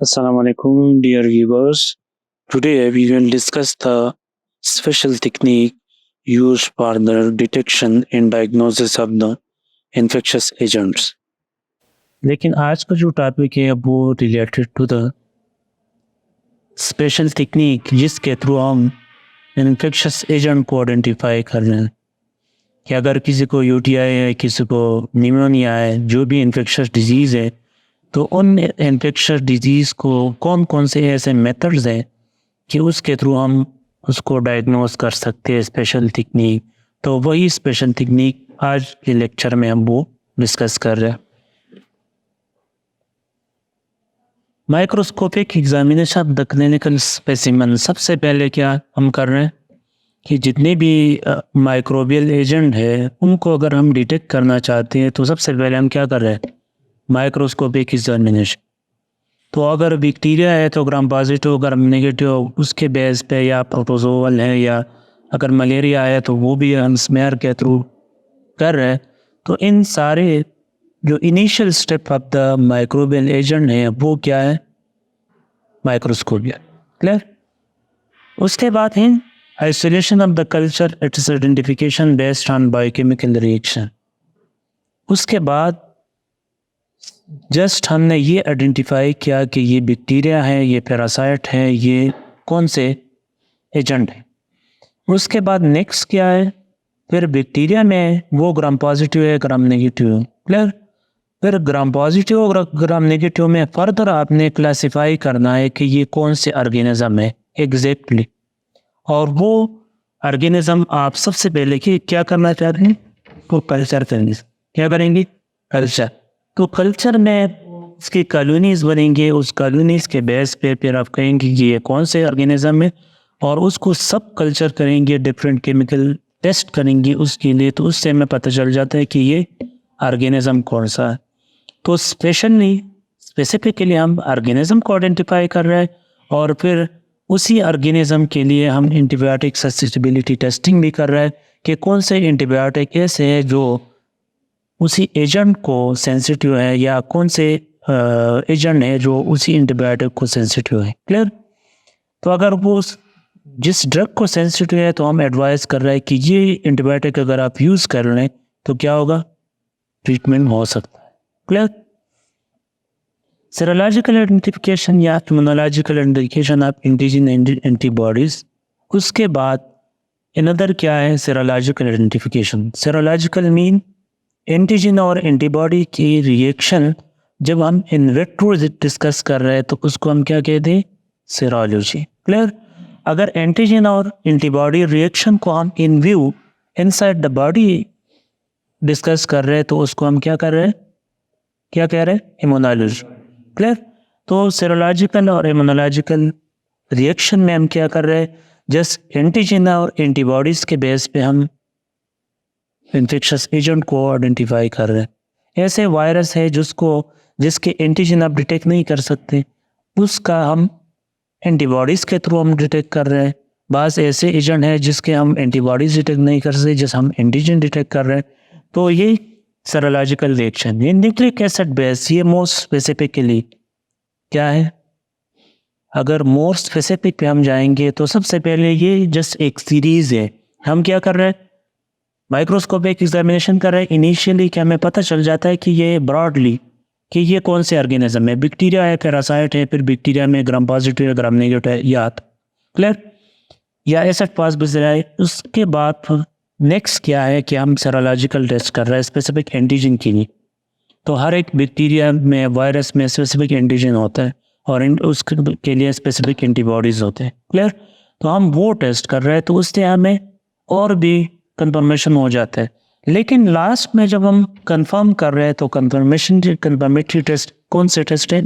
Assalamu alaikum, dear viewers. Today we will discuss the special technique used for the detection and diagnosis of the infectious agents. लेकिन आज का जो topic है वो related to the special technique जिसके through हम infectious agent को identify कर रहे हैं कि अगर किसी को यूटीआई है, किसी को निमोनिया है, जो भी इन्फेक्शियस डिजीज़ है, तो उन इन्फेक्शियस डिजीज़ को कौन कौन से ऐसे मेथड्स हैं कि उसके थ्रू हम उसको डायग्नोस कर सकते हैं स्पेशल टेक्निक। तो वही स्पेशल टेक्निक आज के लेक्चर में हम वो डिस्कस कर रहे हैं। Microscopic examination of the clinical specimen, सबसे पहले क्या हम कर रहे हैं कि जितने भी माइक्रोबियल एजेंट है उनको अगर हम डिटेक्ट करना चाहते हैं तो सबसे पहले हम क्या कर रहे हैं, माइक्रोस्कोपिक एग्जामिनेशन। तो अगर बैक्टीरिया है तो ग्राम पॉजिटिव, ग्राम नेगेटिव, उसके बेस पे, या प्रोटोजोअल है, या अगर मलेरिया है तो वो भी हम स्मेयर के थ्रू कर रहे हैं। तो इन सारे जो initial step of the microbial agent है वो क्या है, माइक्रोस्कोपिया। क्लियर। उसके बाद है isolation of the culture, it's identification based on biochemical reaction. उसके बाद जस्ट हमने ये आइडेंटिफाई किया कि ये बैक्टीरिया है, ये पैरासाइट है, ये कौन से एजेंट है। उसके बाद नेक्स्ट क्या है, फिर बैक्टीरिया में वो ग्राम पॉजिटिव है, ग्राम नेगेटिव है। क्लियर। फिर ग्राम पॉजिटिव और ग्राम नेगेटिव में फर्दर आपने क्लासिफाई करना है कि ये कौन से ऑर्गेनिज्म है एग्जैक्टली। और वो ऑर्गेनिज्म आप सबसे पहले कि क्या करना चाहते हैं, तो कल्चर करेंगे। क्या करेंगे, कल्चर। तो कल्चर में उसकी कॉलोनीज बनेंगे, उस कॉलोनीज के बेस पे फिर आप कहेंगे कि ये कौन से ऑर्गेनिज्म है, और उसको सब कल्चर करेंगे, डिफरेंट केमिकल टेस्ट करेंगे उसके लिए। तो उससे हमें पता चल जाता है कि ये ऑर्गेनिज्म कौन सा है। तो स्पेसिफिकली हम ऑर्गेनिज्म को आइडेंटिफाई कर रहे हैं, और फिर उसी ऑर्गेनिज्म के लिए हम एंटीबायोटिक ससेप्टिबिलिटी टेस्टिंग भी कर रहे हैं कि कौन से एंटीबायोटिक ऐसे हैं जो उसी एजेंट को सेंसिटिव है, या कौन से एजेंट है जो उसी एंटीबायोटिक को सेंसिटिव है। क्लियर। तो अगर वो जिस ड्रग को सेंसिटिव है तो हम एडवाइस कर रहे हैं कि ये एंटीबायोटिक अगर आप यूज़ कर रहे हैं तो क्या होगा, ट्रीटमेंट हो सकता है। क्लियर। सेरोलॉजिकल आइडेंटिफिकेशन या immunological identification of antigen antibodies. उसके बाद अनदर क्या है, serological identification. Serological mean antigen और एंटीबॉडी की रिएक्शन जब हम इन विट्रो डिस्कस कर रहे हैं तो उसको हम क्या कहते हैं, सेरोलॉजी। क्लियर। अगर एंटीजन और एंटीबॉडी रिएक्शन को हम इन view inside the body discuss कर रहे हैं तो उसको हम क्या कर रहे हैं, क्या कह रहे हैं, इम्यूनोलॉजी। क्लियर। तो सेरोलॉजिकल और इम्यूनोलॉजिकल रिएक्शन में हम क्या कर रहे हैं, जस्ट एंटीजन और एंटीबॉडीज के बेस पे हम इन्फेक्शियस एजेंट को आइडेंटिफाई कर रहे हैं। ऐसे वायरस है जिसके एंटीजन आप डिटेक्ट नहीं कर सकते, उसका हम एंटीबॉडीज़ के थ्रू हम डिटेक्ट कर रहे हैं। बास ऐसे एजेंट है जिसके हम एंटीबॉडीज़ डिटेक्ट नहीं कर सकते, जिस हम एंटीजन डिटेक्ट कर रहे हैं। तो ये सेरोलॉजिकल रिएक्शन। ये न्यूक्लिक एसिड बेस, ये मोस्ट स्पेसिफिकली क्या है, अगर मोर स्पेसिफिक पे हम जाएंगे तो सबसे पहले ये जस्ट एक सीरीज़ है। हम क्या कर रहे हैं, माइक्रोस्कोपिक एग्जामिनेशन कर रहे हैं। इनिशियली क्या हमें पता चल जाता है कि ये ब्रॉडली कि ये कौन से ऑर्गेनिज्म है, बैक्टीरिया है, पैरासाइट है, फिर बैक्टीरिया में ग्राम पॉजिटिव है, ग्राम नेगेटिव है, या क्लियर, या एसिड पास गुजरा है। उसके बाद नेक्स्ट क्या है कि हम सेरोलॉजिकल टेस्ट कर रहे हैं स्पेसिफिक एंटीजन के लिए। तो हर एक बैक्टीरिया में, वायरस में स्पेसिफिक एंटीजन होता है और उसके लिए स्पेसिफिक एंटीबॉडीज़ होते हैं। क्लियर। तो हम वो टेस्ट कर रहे हैं, तो उससे हमें और भी कंफर्मेशन हो जाता है। लेकिन लास्ट में जब हम कंफर्म कर रहे हैं तो कंफर्मेटरी टेस्ट कौन से टेस्ट है,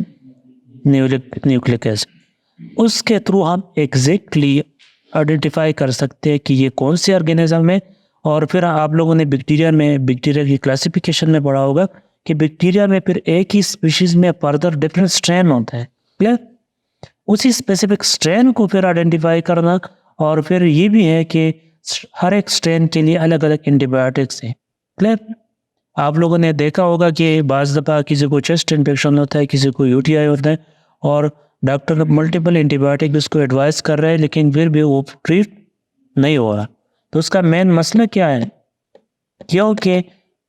न्यूक्लिक एसिड। उसके थ्रू हम एग्जैक्टली आइडेंटिफाई कर सकते हैं कि ये कौन से ऑर्गेनिज्म है। और फिर आप लोगों ने बैक्टीरिया की क्लासिफिकेशन में पढ़ा होगा कि बैक्टीरिया में फिर एक ही स्पीशीज में फर्दर डिफरेंट स्ट्रेन होता है। क्लियर। उसी स्पेसिफिक स्ट्रेन को फिर आइडेंटिफाई करना, और फिर ये भी है कि हर एक स्ट्रेन के लिए अलग अलग एंटीबायोटिक्स हैं। क्लियर। आप लोगों ने देखा होगा कि बाज़ दफ़ा किसी को चेस्ट इन्फेक्शन होता है, किसी को यूटीआई होता है, और डॉक्टर मल्टीपल एंटीबायोटिक उसको एडवाइस कर रहे हैं, लेकिन फिर भी वो ट्रीट नहीं हो रहा। तो उसका मेन मसला क्या है? क्योंकि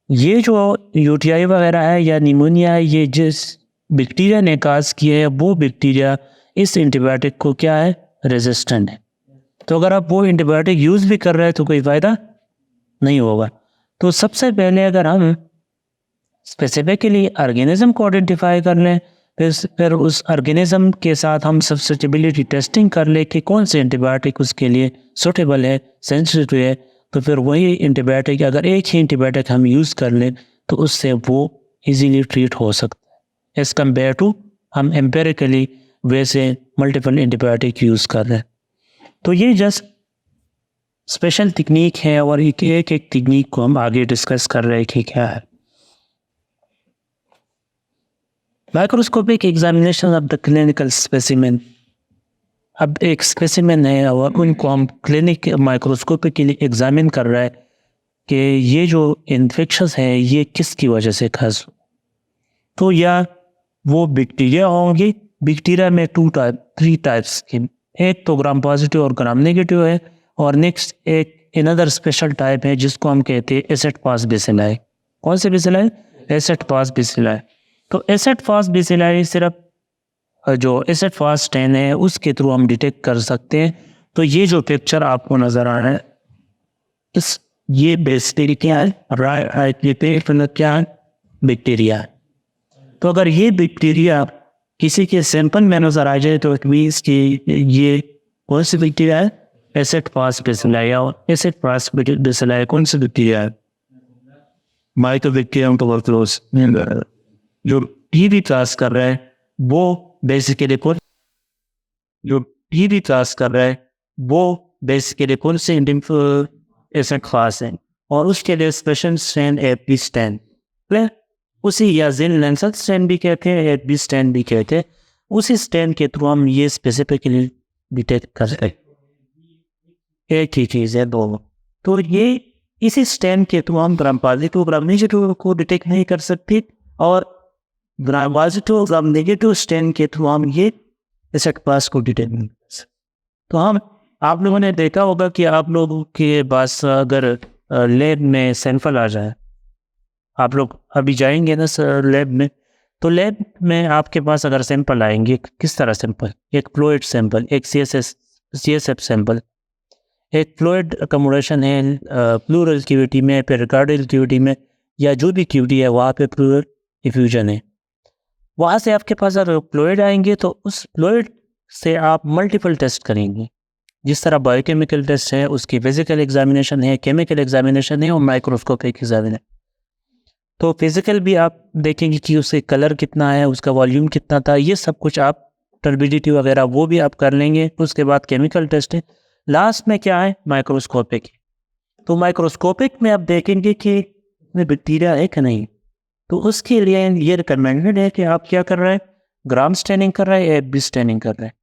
ये जो यूटीआई वगैरह है या निमोनिया है, ये जिस बैक्टीरिया ने काज किया है, वो बैक्टीरिया इस एंटीबायोटिक को क्या है, रेजिस्टेंट है। तो अगर आप वो एंटीबायोटिक यूज़ भी कर रहे हैं तो कोई फ़ायदा नहीं होगा। तो सबसे पहले अगर हम स्पेसिफिकली ऑर्गेनिज्म को आइडेंटिफाई कर लें, फिर उस ऑर्गेनिज्म के साथ हम सब्सिटिबिलिटी टेस्टिंग कर लें कि कौन से एंटीबायोटिक उसके लिए सूटेबल है, सेंसिटिव है, तो फिर वही एंटीबायोटिक, अगर एक ही एंटीबायोटिक हम यूज़ कर लें तो उससे वो इजीली ट्रीट हो सकता है, एज़ कम्पेयर टू हम एम्पेरिकली वैसे मल्टीपल एंटीबायोटिक यूज़ कर रहे हैं। तो ये जस्ट स्पेशल टेक्निक है और एक एक टेक्निक को हम आगे डिस्कस कर रहे हैं कि क्या है। Microscopic examination of the clinical specimen. अब एक स्पेसिमेन है और उनको हम क्लिनिक माइक्रोस्कोपिकली एग्जामिन कर रहा है कि ये जो इन्फेक्शंस है ये किसकी वजह से खास। तो या वो बैक्टीरिया होंगे, बैक्टीरिया में थ्री टाइप्स के, एक तो ग्राम पॉजिटिव और ग्राम नेगेटिव है, और नेक्स्ट एक अनदर स्पेशल टाइप है जिसको हम कहते हैं एसिड पास बेसिलाई। कौन से बेसिलाई? एसिड पास बेसिलाई। तो एसिड पास बेसिलाई सिर्फ जो एसिड पास स्टेन है उसके थ्रू हम डिटेक्ट कर सकते हैं। तो ये जो पिक्चर आपको नज़र आ रहा है, इस ये बेसिकली क्या है, क्या है, बैक्टीरिया है। तो अगर ये बैक्टीरिया किसी के सैंपल में नजर आ जाए तो इट मीन्स कि ये कौन सी बैक्टीरिया है, एसिड पास बेसिलाई। और एसिड पास बेसिलाई कौन सी बैक्टीरिया है? Mycobacterium tuberculosis. जो टीबी क्लास कर रहा है वो बेसिकली कौन, जो टीबी क्लास कर रहा है वो बेसिकली कौन से एसिड क्लास है, और उसके लिए स्पेशल स्ट्रेन एपी स्टैन, उसी या जिन लेंसल स्टैन भी कहते हैं, एपी स्टैन भी कहते हैं। उसी स्टैन के थ्रू हम ये स्पेसिफिकली डिटेक्ट कर सकते हैं। एक ही चीज़ है दोनों। तो ये इसी स्टैन के थ्रू हम ग्राम पॉजिटिव ग्राम नेगेटिव को डिटेक्ट नहीं कर सकते, और gram positive gram negative stand के थ्रू हम ये एसिड पास को डिटेक्ट नहीं कर सकते। तो हम आप लोगों ने देखा होगा कि आप लोगों के पास अगर लैब में सैंपल आ जाए, आप लोग अभी जाएंगे ना सर लैब में, तो लैब में आपके पास अगर सैंपल आएंगे, किस तरह सैंपल, एक फ्लूइड सैंपल, एक CSF सैंपल, एक फ्लूइड अकोमोडेशन है प्लूरल क्यूविटी में, पेरिकार्डियल क्यूविटी में, या जो भी क्यूविटी है वहाँ पे फ्लूइड इफ्यूजन है। वहाँ से आपके पास अगर फ्लूइड आएंगे तो उस फ्लूइड से आप मल्टीपल टेस्ट करेंगे। जिस तरह बायोकेमिकल टेस्ट है, उसकी फिजिकल एग्जामिनेशन है, केमिकल एग्जामिनेशन है और माइक्रोस्कोपिक एग्जामिनेशन। तो फिजिकल भी आप देखेंगे कि उसके कलर कितना है, उसका वॉल्यूम कितना था, ये सब कुछ आप टर्बिडिटी वगैरह वो भी आप कर लेंगे। उसके बाद केमिकल टेस्ट है, लास्ट में क्या है, माइक्रोस्कोपिक। तो माइक्रोस्कोपिक में आप देखेंगे कि इसमें बैक्टीरिया है कि नहीं। तो उसके लिए ये रिकमेंडेड है कि आप क्या कर रहे हैं, ग्राम स्टेनिंग कर रहे हैं, एपी स्टेनिंग कर रहे हैं।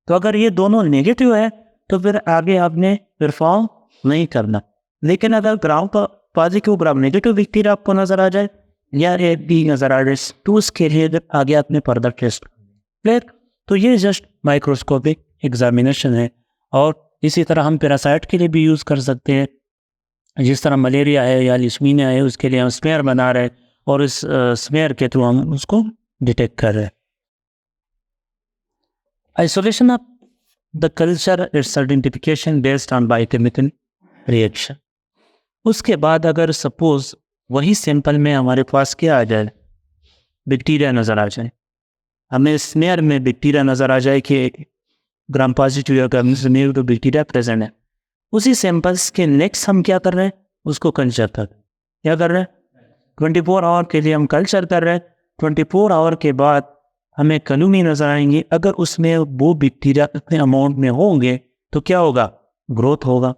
तो अगर ये दोनों नेगेटिव है तो फिर आगे आपने परफॉर्म नहीं करना। लेकिन अगर gram positive gram negative bacteria आपको नजर आ जाए या एपी नजर आ जाए तो उसके लिए आगे आपने फर्दर टेस्ट क्लियर। तो ये जस्ट माइक्रोस्कोपिक एग्जामिनेशन है। और इसी तरह हम पैरासाइट के लिए भी यूज़ कर सकते हैं। जिस तरह मलेरिया है या लिस्मीनिया है, उसके लिए हम स्मेयर बना रहे हैं और इस स्मेयर के थ्रू हम उसको डिटेक्ट कर रहे हैं। Isolation of the culture it's identification based on biochemical reaction. उसके बाद अगर सपोज वही सैंपल में हमारे पास क्या आ जाए, बैक्टीरिया नज़र आ जाए, हमें स्मेयर में बैक्टीरिया नज़र आ जाए कि ग्राम पॉजिटिव या ग्राम नेगेटिव बैक्टीरिया प्रेजेंट है, उसी सैंपल्स के नेक्स्ट हम क्या कर रहे हैं, उसको कल्चर कर रहे हैं। क्या कर रहे हैं, 24 आवर के लिए हम कल्चर कर रहे हैं। 24 आवर के बाद हमें कॉलोनी नज़र आएंगी। अगर उसमें वो बैक्टीरिया इतने अमाउंट में होंगे तो क्या होगा, ग्रोथ होगा।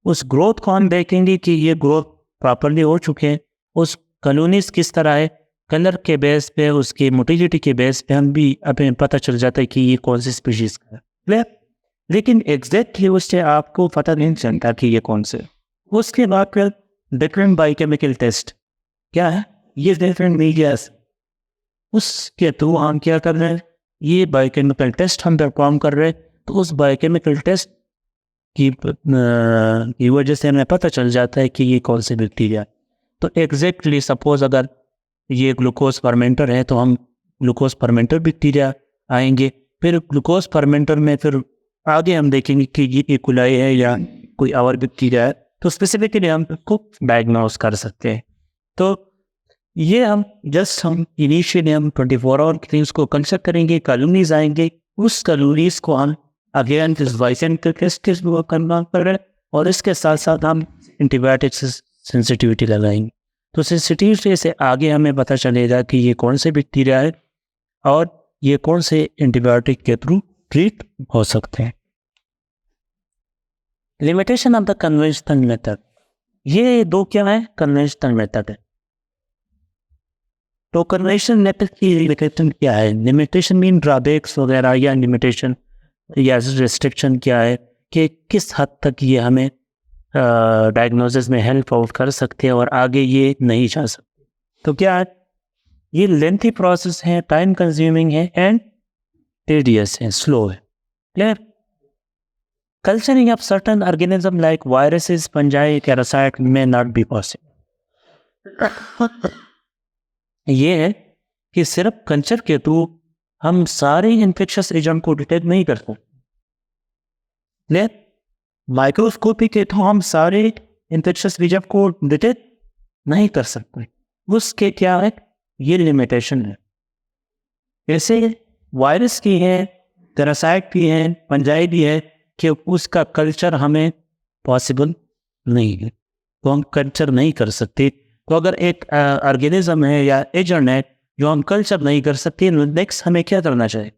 उस ग्रोथ को हम देखेंगे कि ये ग्रोथ प्रॉपरली हो चुके हैं। उस कॉलोनीज किस तरह है, कलर के बेस पे, उसकी मोटिलिटी के बेस पे हम भी हमें पता चल जाता है कि ये कौन सी स्पीशीज़ का है। लेकिन एग्जैक्टली उससे आपको पता नहीं चलता कि ये कौन से। उसके बाद फिर डिफरेंट बायोकेमिकल टेस्ट क्या है, ये डिफरेंट मीडियाज, उसके थ्रू हम क्या कर रहे हैं, ये बायोकेमिकल टेस्ट हम परफॉर्म कर रहे हैं, तो उस बायोकेमिकल टेस्ट की वजह से हमें पता चल जाता है कि ये कौन से बैक्टीरिया है। तो एग्जैक्टली सपोज अगर ये ग्लूकोज फर्मेंटर है तो हम ग्लूकोज फर्मेंटर बैक्टीरिया आएंगे, फिर ग्लूकोज फर्मेंटर में फिर आगे हम देखेंगे कि ये इकोलाई है या कोई और बैक्टीरिया है, तो स्पेसिफिकली हम इसको डायग्नोस कर सकते हैं। तो ये हम इनिशियली हम 24 आवर थिंग्स को कंसिडर करेंगे, कॉलोनीज आएंगे, उस कॉलोनीज को हम अगेन इस बायोकेमिकल टेस्ट करना कर रहे हैं, और इसके साथ साथ हम एंटीबायोटिक से सेंसिटिविटी लगाएंगे। तो सेंसिटिविटी से आगे हमें पता चलेगा कि ये कौन से बैक्टीरिया है और ये कौन से एंटीबायोटिक के थ्रू ट्रीट हो सकते हैं। Limitation of the conventional method, ये दो क्या है, कन्वेंशनल मेथड है। तो कन्वेंशनल मेथड की लिमिटेशन क्या है, लिमिटेशन मीन ड्रॉबैक्स वगैरह, या लिमिटेशन या रिस्ट्रिक्शन क्या है कि किस हद तक ये हमें डायग्नोसिस में हेल्प आउट कर सकते हैं और आगे ये नहीं जा सकते। तो क्या है, ये लेंथी प्रोसेस है, टाइम कंज्यूमिंग है एंड टेडियस है, स्लो है। Clear? Culturing of certain organism like viruses, fungi, parasite may not be possible. ये है कि सिर्फ कल्चर के थ्रू हम सारे इन्फेक्शस एजेंट को डिटेक्ट नहीं कर सकते। माइक्रोस्कोपी के थ्रू हम सारे इन्फेक्शस एजेंट को डिटेक्ट नहीं कर सकते। उसके क्या है, ये लिमिटेशन है। जैसे वायरस की है, पैरासाइट भी है, फंजाई भी है, कि उसका कल्चर हमें पॉसिबल नहीं है, तो हम कल्चर नहीं कर सकते। तो अगर एक ऑर्गेनिज्म है या एजेंट है जो हम कल्चर नहीं कर सकते, नेक्स्ट हमें क्या करना चाहिए,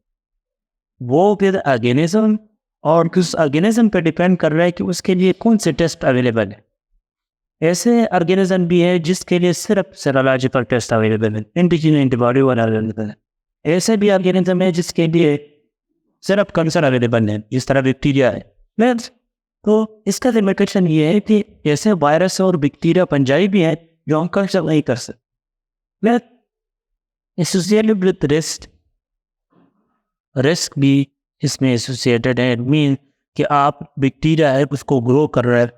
वो फिर ऑर्गेनिज्म और उस ऑर्गेनिज्म पे डिपेंड कर रहा है कि उसके लिए कौन से टेस्ट अवेलेबल है। ऐसे ऑर्गेनिज्म भी है जिसके लिए सिर्फ सेरोलॉजिकल टेस्ट अवेलेबल है, एंटीजन एंटीबॉडी वाला अवेलेबल है। ऐसे भी ऑर्गेनिज्म है जिसके लिए सिर्फ कल्चर अवेलेबल है, जिस तरह बैक्टीरिया है। तो इसका लिमिटेशन ये है कि ऐसे वायरस और बैक्टीरिया फंजाई भी हैं जो हम कल्चर नहीं कर सकते। एसोसिएटेड विद रिस्क भी इसमें एसोसिएटेड है। मीन कि आप बैक्टीरिया है उसको ग्रो कर रहा है,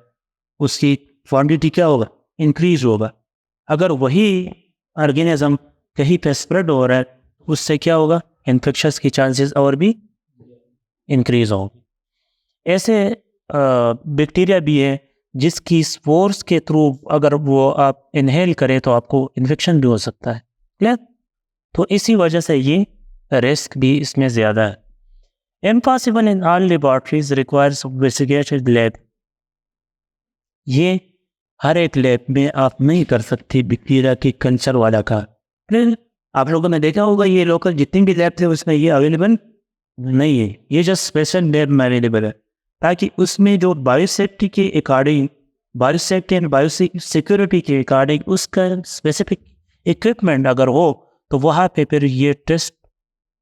उसकी क्वांटिटी क्या होगा, इंक्रीज होगा। अगर वही ऑर्गेनिज्म कहीं पे स्प्रेड हो रहा है, उससे क्या होगा, इन्फेक्शंस की चांसेस और भी इंक्रीज होंगे। ऐसे बैक्टीरिया भी है जिसकी स्पोर्स के थ्रू अगर वो आप इनहेल करें तो आपको इन्फेक्शन भी हो सकता है। क्लियर? तो इसी वजह से ये रिस्क भी इसमें ज़्यादा है। Impossible in all laboratories requires sophisticated lab, ये हर एक लैब में आप नहीं कर सकते बैक्टीरिया की कल्चर वाला का। आप लोगों ने देखा होगा ये लोकल जितनी भी लैब थे उसमें ये अवेलेबल नहीं है, ये जस्ट स्पेशल लैब में अवेलेबल है, ताकि उसमें जो बायोसेफ्टी के अकॉर्डिंग, बायोसेफ्टी एंड बायोसिक्योरिटी के अकॉर्डिंग उसका स्पेसिफिक इक्विपमेंट अगर हो तो वहाँ पे फिर ये टेस्ट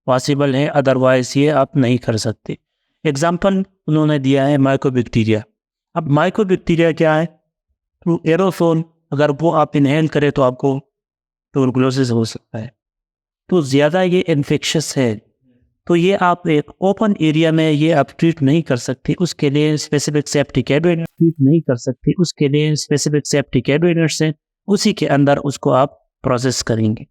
पॉसिबल है, अदरवाइज ये आप नहीं कर सकते। एग्जाम्पल उन्होंने दिया है माइकोबैक्टीरिया। अब माइकोबैक्टीरिया क्या है, तो एरोसोल अगर वो आप इनहेल करें तो आपको ट्यूबरकुलोसिस हो सकता है, तो ज़्यादा ये इन्फेक्शस है। तो ये आप एक ओपन एरिया में ये आप ट्रीट नहीं कर सकते, उसके लिए स्पेसिफिक सेफ्टी कैबिनेट ट्रीट नहीं कर सकते, उसके लिए स्पेसिफिक सेफ्टी कैबिनेट्स हैं, उसी के अंदर उसको आप प्रोसेस करेंगे।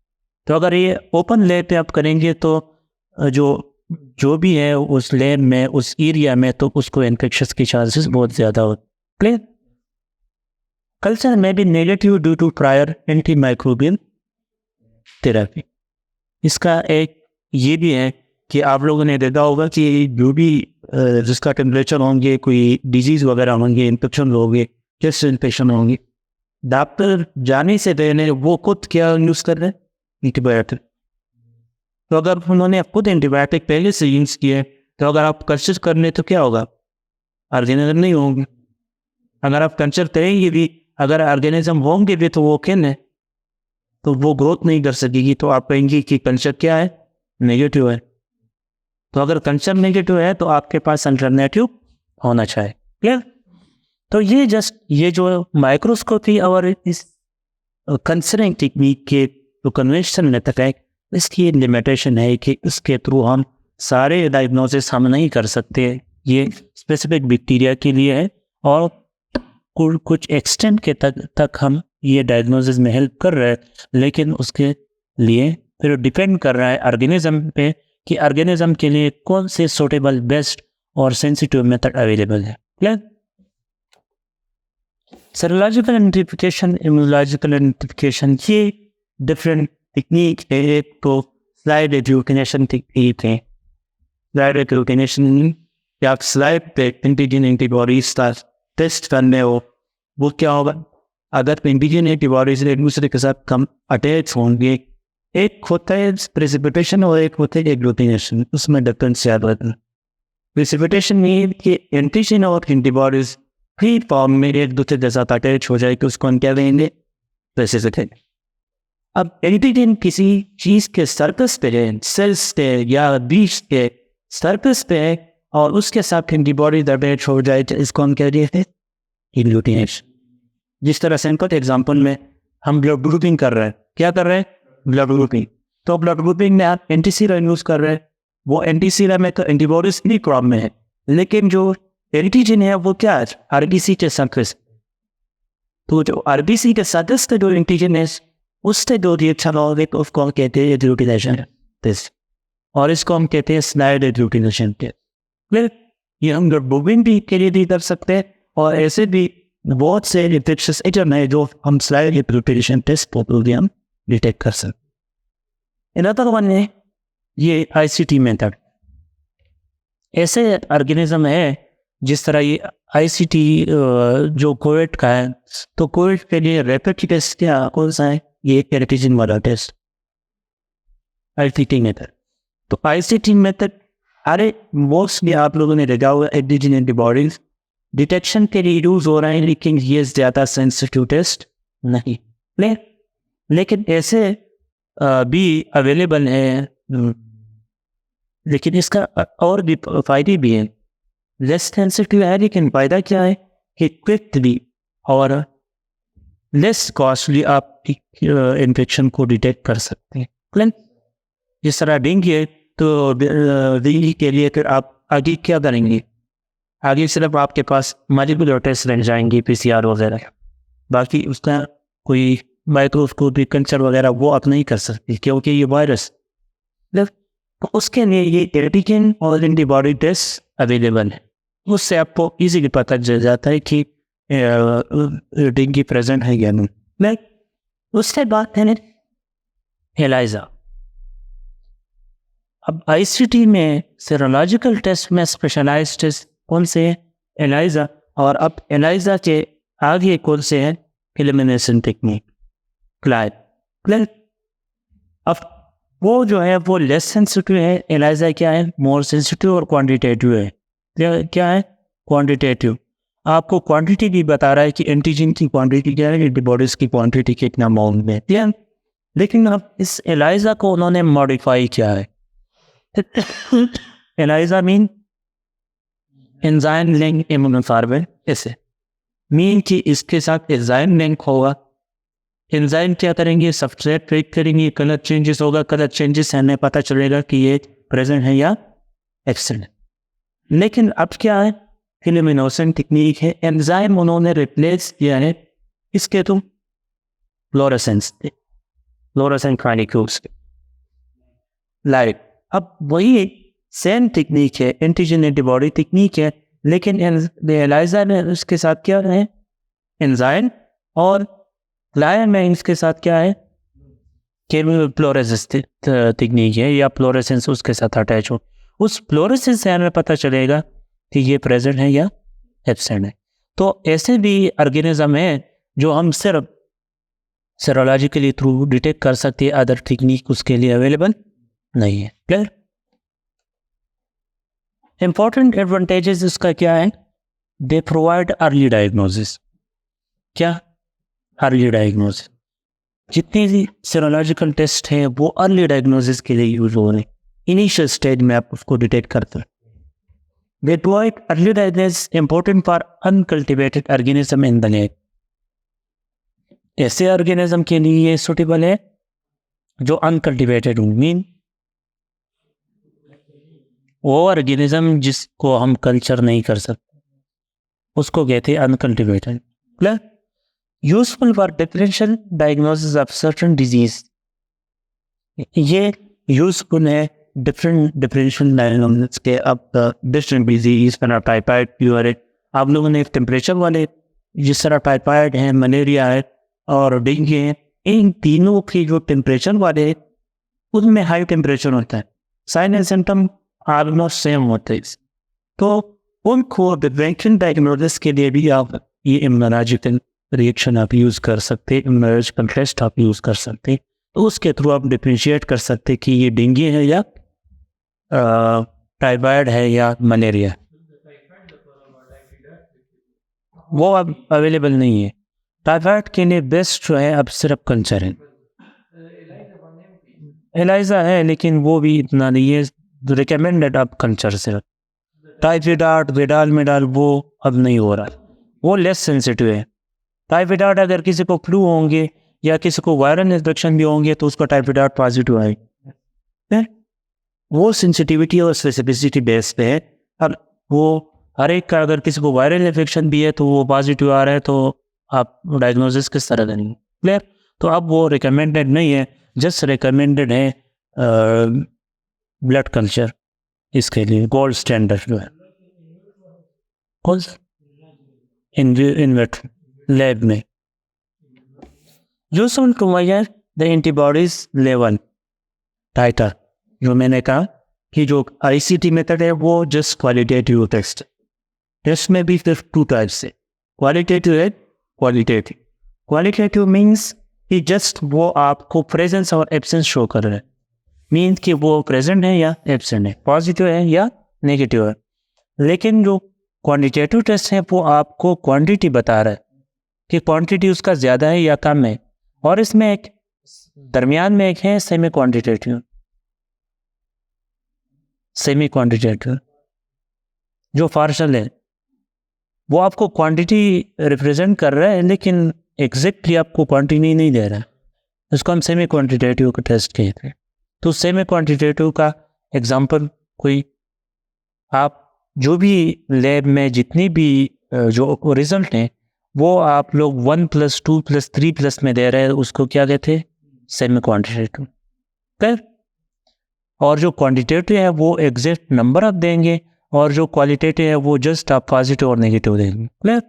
तो अगर ये ओपन लैब पे आप करेंगे तो जो भी है उस लैब में, उस एरिया में, तो उसको इन्फेक्शंस की चांसेस बहुत ज़्यादा होते। क्लियर? कल्चर में भी negative due to prior anti microbial therapy. इसका एक ये भी है कि आप लोगों ने देखा होगा कि जो भी जिसका टेम्परेचर होंगे, कोई डिजीज़ वगैरह होंगे, इन्फेक्शन होंगे, चेस्ट इन्फेक्शन होंगे, डॉक्टर जाने से पहले वो खुद क्या यूज़ कर रहे हैं, एंटीबायोटिक। तो अगर उन्होंने खुद एंटीबायोटिक पहले से यूज़ किए तो अगर आप कल्चर करने तो क्या होगा, ऑर्गेनिज्म नहीं होंगे। अगर आप कल्चर करेंगे भी, अगर ऑर्गेनिज्म होंगे भी तो वो क्या है, तो वो ग्रोथ नहीं कर सकेगी। तो आप कहेंगे कि कल्चर क्या है, नेगेटिव है। तो अगर कल्चर नेगेटिव है तो आपके पास अल्टरनेटिव होना चाहिए। क्लियर? तो ये जो माइक्रोस्कोपी और इस कंसर्निंग टेक्निक के जो कन्वेंशनल मेथड है, इसकी लिमिटेशन है कि इसके थ्रू हम सारे डायग्नोसिस हम नहीं कर सकते, ये स्पेसिफिक बैक्टीरिया के लिए है और कुछ एक्सटेंट के तक हम ये डायग्नोसिस में हेल्प कर रहे हैं, लेकिन उसके लिए फिर डिपेंड कर रहा है ऑर्गेनिज्म पे कि ऑर्गेनिज्म के लिए कौन से सूटेबल, बेस्ट और सेंसिटिव मेथड अवेलेबल है। Clear? Serological identification, immunological identification, ये डिफरेंट टेक्निक है। एक तो स्लाइड एग्लूटिनेशन टेक्निक है। स्लाइड एग्लूटिनेशन या आप स्लाइड पे एंटीजन एंटीबॉडीज का टेस्ट करने हो, वो क्या होगा? अगर एंटीजन एंटीबॉडीज एक दूसरे के साथ कम अटैच होंगे, एक होता है प्रेसिपिटेशन और एक होता है एग्लूटिनेशन, उसमें डिफरेंस याद रखना। प्रेसिपिटेशन में कि एंटीजन और एंटीबॉडीज फ्री फॉर्म में एक दूसरे के साथ अटैच हो जाए कि उसको हम क्या कहेंगे? प्रेसिपिटेशन। अब एंटीजन किसी चीज के सरफेस पे है, सेल्स पे या बीज के सरफेस पे है और उसके साथ एंटीबॉडीज अटैच हो जाए तो इसको हम क्या कहते हैं? एग्लूटिनेशन। जिस तरह सिंपल एग्जांपल में हम ब्लड ग्रुपिंग कर रहे हैं, क्या कर रहे हैं? Blood grouping. तो ब्लड ग्रुपिंग में आप एंटीसीरम यूज कर रहे हैं, वो एंटीसीरम में तो एंटीबॉडीज नहीं क्रॉप में है, लेकिन जो एंटीजन है वो क्या है? आरबीसी के सरफेस। तो जो आरबीसी के सरफेस का जो एंटीजन है उससे जो रिएक्शन होगा उसको हम कहते हैं एग्लूटिनेशन, और इसको हम कहते हैं स्लाइड एग्लूटिनेशन। ये हम ब्लड ग्रुपिंग भी के लिए भी कर सकते हैं और ऐसे भी बहुत से इन्फेक्शस एजेंट है जो हम स्लाइड एग्लूटिनेशन टेस्ट भी हम डिटेक्ट कर सकते। अनदर वन है ये आईसीटी मेथड। ऐसे ऑर्गेनिज्म है जिस तरह ये आईसीटी जो कोविड का है, तो कोविड के लिए रैपिड टेस्ट क्या कौन सा है? ये एंटीजन वाला टेस्ट, आईसीटी मेथड। तो आईसीटी मेथड अरे मोस्टली आप लोगों ने देखा हुआ एंटीजन एंटीबॉडीज डिटेक्शन के लिए यूज हो रहा है, लेकिन ये ज़्यादा सेंसिटिव टेस्ट नहीं। लेकिन ऐसे भी अवेलेबल है, लेकिन इसका और भी फायदे भी हैं। लेस सेंसिटिव है, लेकिन फ़ायदा क्या है कि क्विकली और लेस कॉस्टली आप इन्फेक्शन को डिटेक्ट कर सकते हैं। जिस तरह डेंगू है, तो डेंगू के लिए फिर आप आगे क्या करेंगे? आगे सिर्फ आपके पास मॉलिक्यूलर टेस्ट रह जाएंगे, पीसीआर वगैरह, बाकी उसका कोई माइक्रोस्कोपिक कल्चर वगैरह वो आप नहीं कर सकते क्योंकि ये वायरस। तो उसके लिए ये एंटीजन और एंटीबॉडी टेस्ट अवेलेबल है, उससे आपको इजीली पता चल जाता है कि डेंगू प्रेजेंट है या नहीं। उसके बाद है एलाइजा। अब आईसीटी में सेरोलॉजिकल टेस्ट में स्पेशलाइज्ड टेस्ट कौन से हैं? एलाइजा। और अब एलाइजा के आगे कौन से हैं? Elimination technique, Clyde. अब वो जो है वो लेस सेंसिटिव है, एलाइजा क्या है? मोर सेंसिटिव और क्वांटिटेटिव है। क्या है? क्वांटिटेटिव। आपको क्वांटिटी भी बता रहा है कि एंटीजन की क्वांटिटी क्या है, एंटीबॉडीज की क्वांटिटी कितना अमाउंट में है। लेकिन अब इस एलाइजा को उन्होंने मॉडिफाई किया है। एलाइजा मीन एंजाइम लिंक इम्यूनोफॉर्मेट, ऐसे मीन कि इसके साथ एंजाइम लिंक होगा। एंजाइम क्या करेंगे? सब्सट्रेट ब्रेक करेंगे, कलर चेंजेस होगा, कलर चेंजेस से हमें पता चलेगा कि ये प्रेजेंट है या एब्सेंट है। लेकिन अब क्या है? इलिमिनेशन टेक्निक है, एंजाइम उन्होंने रिप्लेस किया है इसके तो फ्लोरेसेंस मॉलिक्यूल्स लाइट। अब वही सेम टेक्निक है, एंटीजन एंटीबॉडी टेक्निक है, लेकिन एलाइजा में उसके साथ क्या है? एंजाइम, और लायन में इसके साथ क्या है? केवल फ्लोरेसेंस टेक्निक है या फ्लोरेसेंस उसके साथ अटैच हो। उस फ्लोरेसेंस से हमें पता चलेगा कि ये प्रेजेंट है या एब्सेंट है। तो ऐसे भी ऑर्गेनिज्म है जो हम सिर्फ सेरोलॉजिकली थ्रू डिटेक्ट कर सकते हैं, अदर टेक्निक उसके लिए अवेलेबल नहीं है। क्लियर? इंपॉर्टेंट एडवांटेजेस इसका क्या है? They provide early diagnosis. क्या? Early diagnosis. जितनी भी सेरोलॉजिकल टेस्ट हैं वो अर्ली डायग्नोसिस के लिए यूज हो रहे हैं, इनिशियल स्टेज में आप उसको डिटेक्ट करते हैं। They provide early diagnosis important for uncultivated organism in the lab. ऐसे ऑर्गेनिज्म के लिए ये सुटेबल है जो अनकल्टिवेटेड हो, मीन वो ऑर्गेनिज्म जिसको हम कल्चर नहीं कर सकते उसको कहते हैं uncultivated. Clear? Useful for differential diagnosis of certain disease, ये यूजफुल है डिफरेंशियल डायग्नोसिस के। अब डिफरेंट डिजीज टाइफाइड फीवर है, आप लोगों ने टेम्परेचर वाले जिस तरह टाइफाइड है, मलेरिया है और डेंगू है, इन तीनों की जो टेम्परेचर वाले उनमें हाई टेम्परेचर होता है, sign and symptom almost same होते हैं। तो उनको डिफरेंशियल डायग्नोसिस के लिए भी आप ये इम्यूनोलॉजिकल रिएक्शन आप यूज़ कर सकते हैं, इम्यूनोलॉजिकल टेस्ट आप यूज़ कर सकते हैं। तो उसके थ्रू आप डिफ्रेंशिएट कर सकते हैं कि ये डेंगू है या टाइफाइड है या मलेरिया। वो अब अवेलेबल नहीं है। टाइफाइड के लिए बेस्ट जो है अब सिर्फ कल्चर है, एलाइजा है लेकिन वो भी इतना नहीं है रिकमेंडेड। अब कल्चर सिर्फ टाइफाइड विडाल मेडाल वो अब नहीं हो रहा, वो लेस सेंसिटिव है। टाइफाइड अगर किसी को फ्लू होंगे या किसी को वायरल इन्फेक्शन भी होंगे तो उसका टाइफाइड पॉजिटिव आएगा। वो सेंसिटिविटी और स्पेसिफिसिटी बेस पे है। अब वो हर एक का अगर किसी को वायरल इन्फेक्शन भी है तो वो पॉजिटिव आ रहा है तो आप डायग्नोसिस किस तरह करेंगे? क्लियर? तो अब वो रिकमेंडेड नहीं है, जस्ट रिकमेंडेड है ब्लड कल्चर, इसके लिए गोल्ड स्टैंडर्ड जो है कौन सा इन्वेट लैब में useful to measure the antibodies level titer. जो मैंने कहा कि जो आईसीटी मेथड है वो जस्ट क्वालिटेटिव टेस्ट, टेस्ट में भी सिर्फ टू टाइप्स है, क्वालिटेटिव है क्वालिटेटिव। क्वालिटेटिव मीन्स कि जस्ट वो आपको प्रेजेंस और एब्सेंस शो कर रहा है, मीन्स कि वो प्रेजेंट है या एब्सेंट है, पॉजिटिव है या नेगेटिव है। लेकिन जो क्वांटिटेटिव टेस्ट है वो आपको क्वांटिटी बता रहा है कि क्वांटिटी उसका ज़्यादा है या कम है। और इसमें एक दरमियान में एक है सेमी क्वांटिटेटिव। सेमी क्वांटिटेटिव जो पार्शल है वो आपको क्वांटिटी रिप्रेजेंट कर रहा है लेकिन एग्जैक्टली आपको क्वांटिटी नहीं दे रहा है, इसको हम सेमी क्वांटिटेटिव का टेस्ट कहते हैं। तो सेमी क्वांटिटेटिव का एग्जांपल कोई आप जो भी लैब में जितनी भी जो रिजल्ट हैं वो आप लोग 1 + 2 + 3 में दे रहे हैं, उसको क्या कहते हैं? Semi quantitative. क्लियर? और जो क्वांटिटेटिव है वो एग्जैक्ट नंबर आप देंगे और जो क्वालिटेटिव है वो जस्ट आप पॉजिटिव और नेगेटिव देंगे। क्लियर?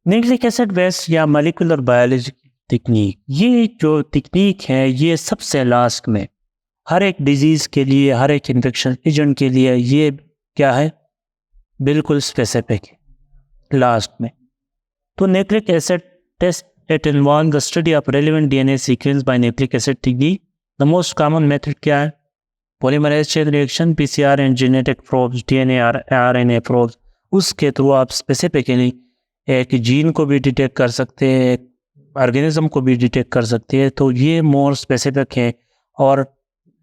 न्यूक्लिक एसिड बेस्ड या मॉलिक्यूलर बायोलॉजी टेक्निक, ये जो टेक्निक है ये सबसे लास्ट में हर एक डिजीज़ के लिए, हर एक इन्फेक्शन एजेंट के लिए ये क्या है? बिल्कुल स्पेसिफिक है लास्ट में। तो nucleic acid test it involve the study of relevant DNA sequence by nucleic acid technique. The most common method क्या है? Polymerase chain reaction, PCR and genetic probes, DNA RNA probes. उसके through आप specifically एक gene को भी detect कर सकते हैं, ऑर्गेनिज्म को भी डिटेक्ट कर सकते हैं। तो ये मोर स्पेसिफिक है। और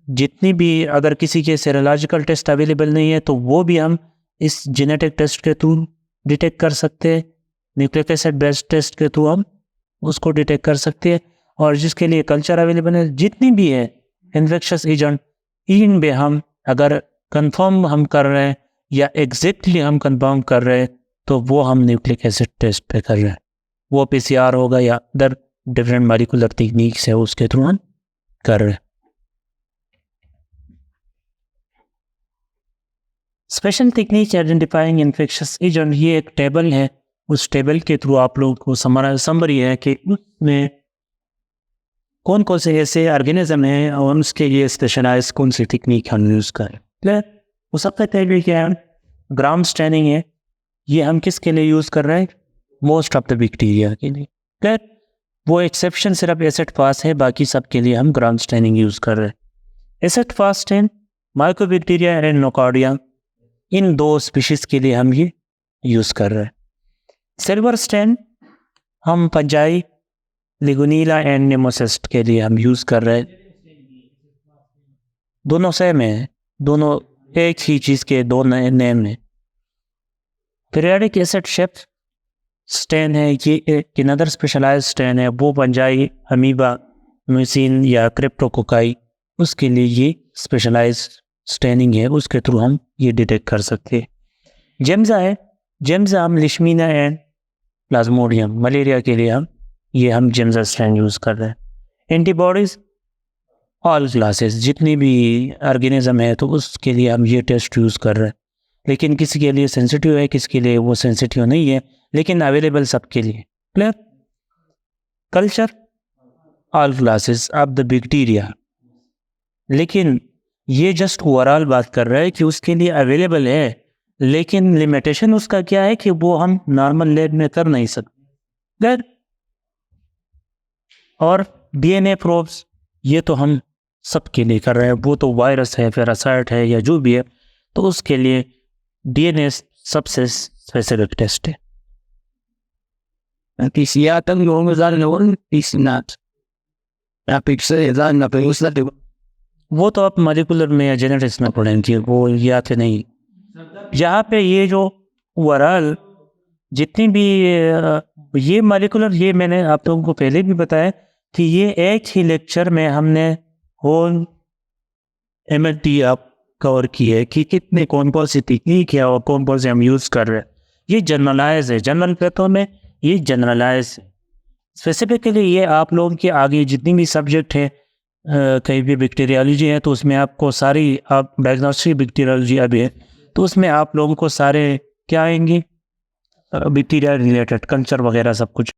जितनी भी अगर किसी के सेरोलॉजिकल टेस्ट अवेलेबल नहीं है तो वो भी हम इस जेनेटिक टेस्ट के थ्रू डिटेक्ट कर सकते हैं, न्यूक्लिक एसिड बेस्ड टेस्ट के थ्रू हम उसको डिटेक्ट कर सकते हैं। और जिसके लिए कल्चर अवेलेबल है, जितनी भी है इन्फेक्शस एजेंट, इन में हम अगर कंफर्म हम कर रहे हैं या एग्जैक्टली हम कंफर्म कर रहे हैं तो वो हम न्यूक्लिक एसिड टेस्ट पे कर रहे हैं। वो पीसीआर होगा या अदर डिफरेंट मॉलिक्यूलर टेक्निक्स है उसके थ्रू हम कर रहे हैं। Special technique identifying infectious agent, ये एक टेबल है, उस टेबल के थ्रू आप लोगों को समरी है कि उसमें कौन कौन से ऐसे ऑर्गेनिज्म हैं और उसके लिए स्पेशलाइज कौन सी टेक्निक हम यूज़ करें। क्लियर? वो सबसे पहले क्या है? ग्राम स्टैनिंग है। ये हम किसके लिए यूज़ कर रहे हैं? मोस्ट ऑफ द बैक्टीरिया के लिए। क्लियर? वो एक्सेप्शन सिर्फ एसिड फास्ट है, बाकी सब के लिए हम ग्राम स्टैनिंग यूज़ कर रहे हैं। Acid fast stain, mycobacteria and Nocardia, इन दो स्पीशीज़ के लिए हम ये यूज़ कर रहे हैं। सिल्वर स्टैन हम पंजाई, लिगुनीला एंड नेमोसिस्ट के लिए हम यूज़ कर रहे हैं। दोनों सेम है, दोनों एक ही चीज़ के दो नए नेम हैं। पीरियडिक एसिड शेफ स्टैन है, ये एक अनदर स्पेशलाइज्ड स्टैन है, वो पंजाई, अमीबा, म्यूसिन या क्रिप्टोकोकाई उसके लिए ये स्पेशलाइज्ड स्टैनिंग है, उसके थ्रू हम ये डिटेक्ट कर सकते हैं। जेम्सा है, जेम्सा हम लिशमीना एंड प्लाज्मोडियम मलेरिया के लिए हम जेम्सा स्ट्रेन यूज़ कर रहे हैं। एंटीबॉडीज़ ऑल क्लासेस जितनी भी ऑर्गेनिज्म है तो उसके लिए हम ये टेस्ट यूज़ कर रहे हैं, लेकिन किसी के लिए सेंसिटिव है, किसी के लिए वो सेंसिटिव नहीं है, लेकिन अवेलेबल सबके लिए। Clear? Culture all classes of the bacteria, लेकिन ये जस्ट ओवरऑल बात कर रहा है कि उसके लिए अवेलेबल है, लेकिन लिमिटेशन उसका क्या है कि वो हम नॉर्मल लैब में कर नहीं सकते। और डीएनए प्रोब्स ये तो हम सबके लिए कर रहे हैं, वो तो वायरस है, पैरासाइट है या जो भी है, तो उसके लिए डीएनए सबसे स्पेसिफिक टेस्ट है। वो तो आप मॉलिक्यूलर में या जेनेटिक्स में पढ़ेंगे, वो याद नहीं। यहाँ पे ये जो ओवरऑल जितनी भी ये मॉलिक्यूलर, ये मैंने आप लोगों को पहले भी बताया कि ये एक ही लेक्चर में हमने होल एमएलटी आप कवर की है कि कितने कौन कौन सी टेक्निक है और कौन कौन से हम यूज़ कर रहे हैं। ये जनरलाइज है, जनरल पेथो में ये जनरलाइज है। स्पेसिफिकली ये आप लोगों के आगे जितनी भी सब्जेक्ट है, कहीं भी बैक्टीरियोलॉजी है तो उसमें आपको सारी, आप डायग्नोस्टिक बैक्टीरियोलॉजी अभी है तो उसमें आप लोगों को सारे क्या आएंगे, बैक्टीरिया रिलेटेड कल्चर वगैरह सब कुछ।